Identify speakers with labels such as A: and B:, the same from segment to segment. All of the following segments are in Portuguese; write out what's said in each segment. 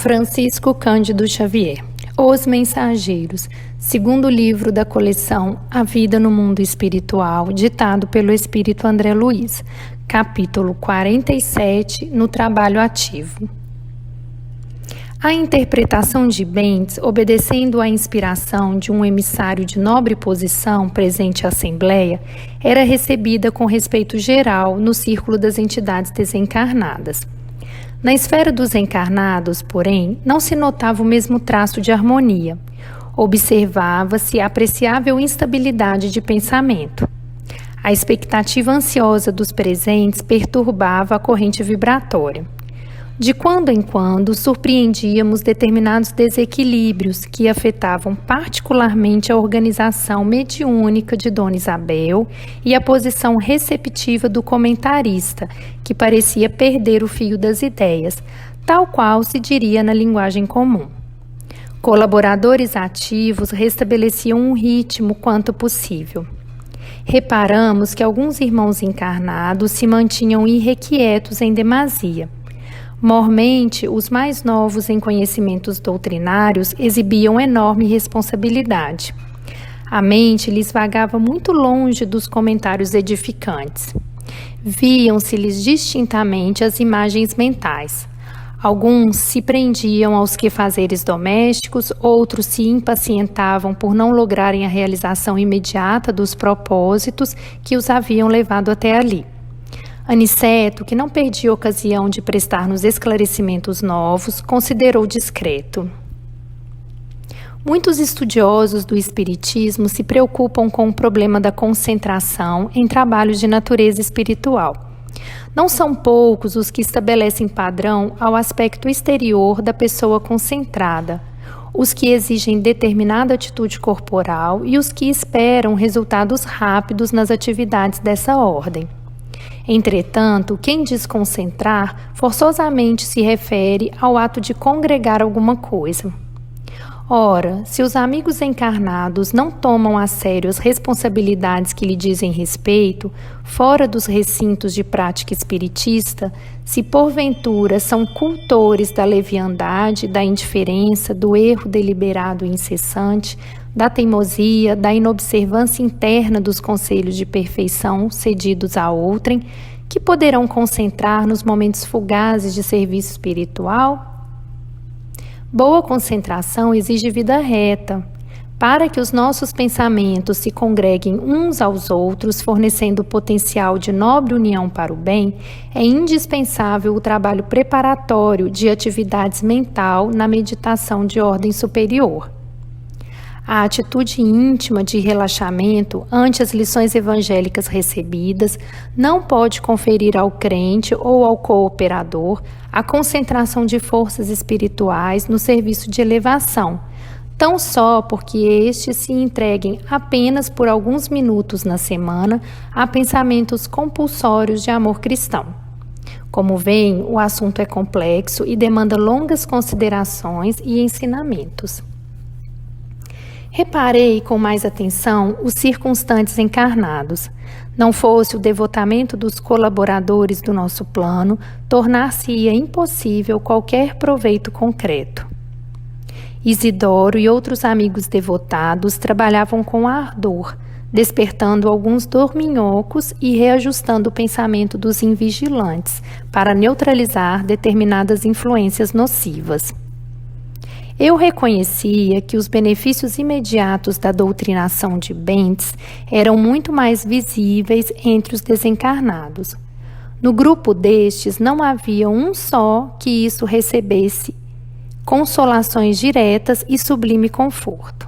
A: Francisco Cândido Xavier, Os Mensageiros, segundo livro da coleção A Vida no Mundo Espiritual, ditado pelo Espírito André Luiz, capítulo 47, no trabalho ativo. A interpretação de Bentes, obedecendo à inspiração de um emissário de nobre posição presente à Assembleia, era recebida com respeito geral no círculo das entidades desencarnadas. Na esfera dos encarnados, porém, não se notava o mesmo traço de harmonia. Observava-se apreciável instabilidade de pensamento. A expectativa ansiosa dos presentes perturbava a corrente vibratória. De quando em quando, surpreendíamos determinados desequilíbrios que afetavam particularmente a organização mediúnica de Dona Isabel e a posição receptiva do comentarista, que parecia perder o fio das ideias, tal qual se diria na linguagem comum. Colaboradores ativos restabeleciam um ritmo quanto possível. Reparamos que alguns irmãos encarnados se mantinham irrequietos em demasia. Mormente, os mais novos em conhecimentos doutrinários exibiam enorme responsabilidade. A mente lhes vagava muito longe dos comentários edificantes. Viam-se-lhes distintamente as imagens mentais. Alguns se prendiam aos quefazeres domésticos, outros se impacientavam por não lograrem a realização imediata dos propósitos que os haviam levado até ali. Aniceto, que não perdia ocasião de prestar-nos esclarecimentos novos, considerou discreto. Muitos estudiosos do Espiritismo se preocupam com o problema da concentração em trabalhos de natureza espiritual. Não são poucos os que estabelecem padrão ao aspecto exterior da pessoa concentrada, os que exigem determinada atitude corporal e os que esperam resultados rápidos nas atividades dessa ordem. Entretanto, quem diz concentrar forçosamente se refere ao ato de congregar alguma coisa. Ora, se os amigos encarnados não tomam a sério as responsabilidades que lhe dizem respeito, fora dos recintos de prática espiritista, se porventura são cultores da leviandade, da indiferença, do erro deliberado e incessante, da teimosia, da inobservância interna dos conselhos de perfeição cedidos a outrem, que poderão concentrar nos momentos fugazes de serviço espiritual? Boa concentração exige vida reta. Para que os nossos pensamentos se congreguem uns aos outros, fornecendo potencial de nobre união para o bem, é indispensável o trabalho preparatório de atividades mental na meditação de ordem superior. A atitude íntima de relaxamento ante as lições evangélicas recebidas não pode conferir ao crente ou ao cooperador a concentração de forças espirituais no serviço de elevação, tão só porque estes se entreguem apenas por alguns minutos na semana a pensamentos compulsórios de amor cristão. Como veem, o assunto é complexo e demanda longas considerações e ensinamentos. Reparei com mais atenção os circunstantes encarnados. Não fosse o devotamento dos colaboradores do nosso plano, tornar-se-ia impossível qualquer proveito concreto. Isidoro e outros amigos devotados trabalhavam com ardor, despertando alguns dorminhocos e reajustando o pensamento dos invigilantes para neutralizar determinadas influências nocivas. Eu reconhecia que os benefícios imediatos da doutrinação de Bentes eram muito mais visíveis entre os desencarnados. No grupo destes não havia um só que isso recebesse consolações diretas e sublime conforto.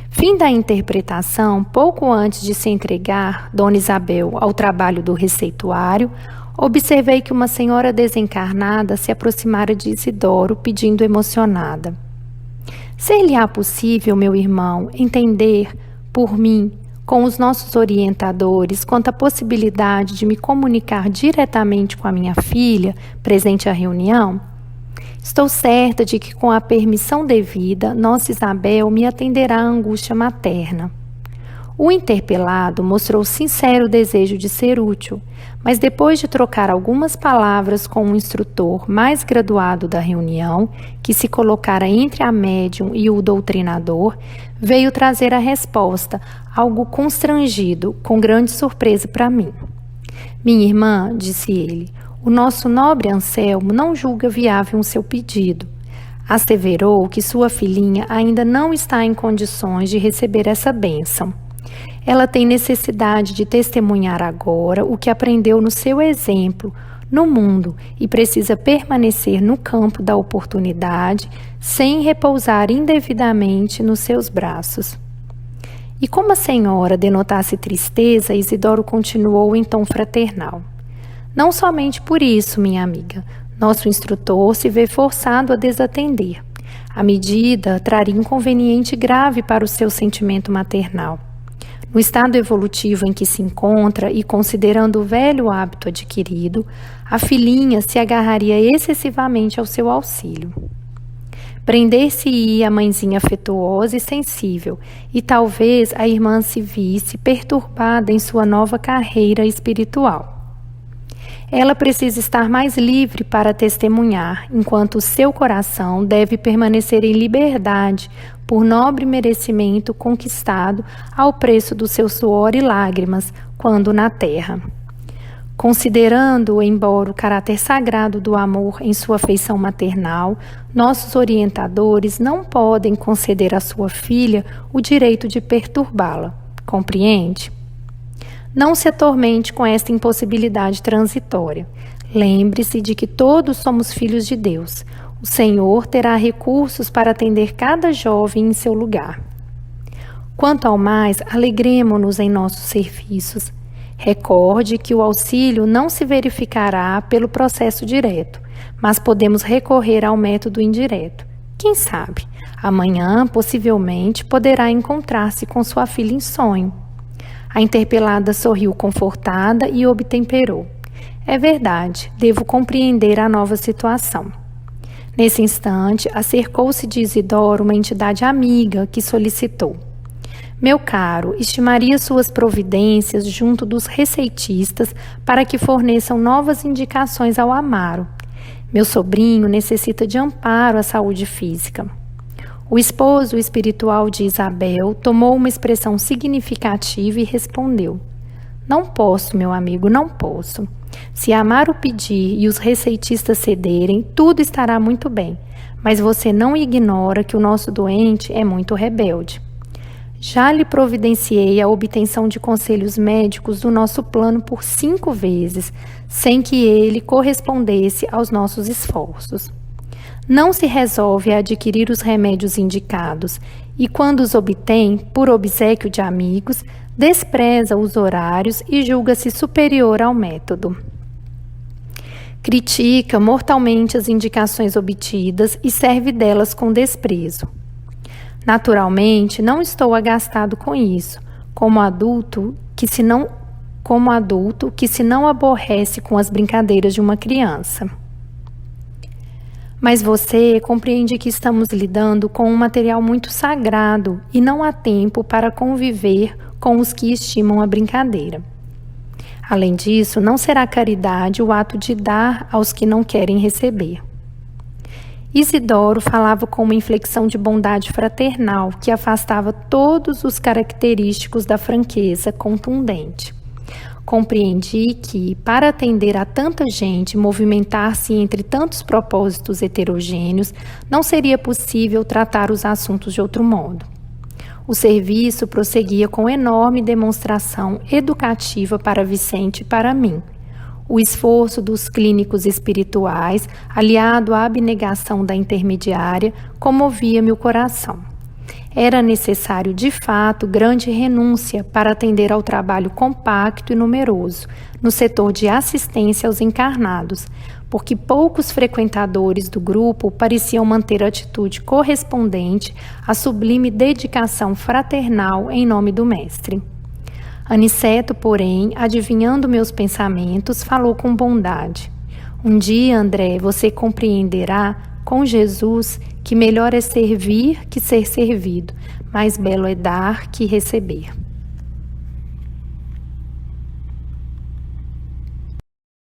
A: Fim da interpretação, pouco antes de se entregar Dona Isabel ao trabalho do receituário, observei que uma senhora desencarnada se aproximara de Isidoro pedindo emocionada: ser-lhe-á possível, meu irmão, entender, por mim, com os nossos orientadores, quanto à possibilidade de me comunicar diretamente com a minha filha, presente à reunião? Estou certa de que, com a permissão devida, nossa Isabel me atenderá à angústia materna. O interpelado mostrou sincero desejo de ser útil, mas depois de trocar algumas palavras com um instrutor mais graduado da reunião, que se colocara entre a médium e o doutrinador, veio trazer a resposta, algo constrangido, com grande surpresa para mim. Minha irmã, disse ele, o nosso nobre Anselmo não julga viável o seu pedido. Asseverou que sua filhinha ainda não está em condições de receber essa bênção. Ela tem necessidade de testemunhar agora o que aprendeu no seu exemplo, no mundo, e precisa permanecer no campo da oportunidade, sem repousar indevidamente nos seus braços. E como a senhora denotasse tristeza, Isidoro continuou em tom fraternal. Não somente por isso, minha amiga, nosso instrutor se vê forçado a desatender. A medida traria inconveniente grave para o seu sentimento maternal. No estado evolutivo em que se encontra e considerando o velho hábito adquirido, a filhinha se agarraria excessivamente ao seu auxílio. Prender-se-ia a mãezinha afetuosa e sensível, e talvez a irmã se visse perturbada em sua nova carreira espiritual. Ela precisa estar mais livre para testemunhar, enquanto o seu coração deve permanecer em liberdade por nobre merecimento conquistado ao preço do seu suor e lágrimas, quando na terra. Considerando, embora o caráter sagrado do amor em sua afeição maternal, nossos orientadores não podem conceder à sua filha o direito de perturbá-la. Compreende? Não se atormente com esta impossibilidade transitória. Lembre-se de que todos somos filhos de Deus. O Senhor terá recursos para atender cada jovem em seu lugar. Quanto ao mais, alegremo-nos em nossos serviços. Recorde que o auxílio não se verificará pelo processo direto, mas podemos recorrer ao método indireto. Quem sabe, amanhã, possivelmente, poderá encontrar-se com sua filha em sonho. A interpelada sorriu confortada e obtemperou. É verdade, devo compreender a nova situação. Nesse instante, acercou-se de Isidoro uma entidade amiga que solicitou. Meu caro, estimaria suas providências junto dos receitistas para que forneçam novas indicações ao Amaro. Meu sobrinho necessita de amparo à saúde física. O esposo espiritual de Isabel tomou uma expressão significativa e respondeu: Não posso, meu amigo, não posso. Se Amaro pedir e os receitistas cederem, tudo estará muito bem, mas você não ignora que o nosso doente é muito rebelde. Já lhe providenciei a obtenção de conselhos médicos do nosso plano por 5 vezes, sem que ele correspondesse aos nossos esforços. Não se resolve a adquirir os remédios indicados e, quando os obtém, por obséquio de amigos, despreza os horários e julga-se superior ao método. Critica mortalmente as indicações obtidas e serve delas com desprezo. Naturalmente, não estou agastado com isso, como adulto que se não aborrece com as brincadeiras de uma criança. Mas você compreende que estamos lidando com um material muito sagrado e não há tempo para conviver com os que estimam a brincadeira. Além disso, não será caridade o ato de dar aos que não querem receber. Isidoro falava com uma inflexão de bondade fraternal que afastava todos os característicos da franqueza contundente. Compreendi que, para atender a tanta gente, movimentar-se entre tantos propósitos heterogêneos, não seria possível tratar os assuntos de outro modo. O serviço prosseguia com enorme demonstração educativa para Vicente e para mim. O esforço dos clínicos espirituais, aliado à abnegação da intermediária, comovia-me o coração. Era necessário, de fato, grande renúncia para atender ao trabalho compacto e numeroso no setor de assistência aos encarnados, porque poucos frequentadores do grupo pareciam manter atitude correspondente à sublime dedicação fraternal em nome do Mestre. Aniceto, porém, adivinhando meus pensamentos, falou com bondade. Um dia, André, você compreenderá, com Jesus, que melhor é servir que ser servido, mais belo é dar que receber.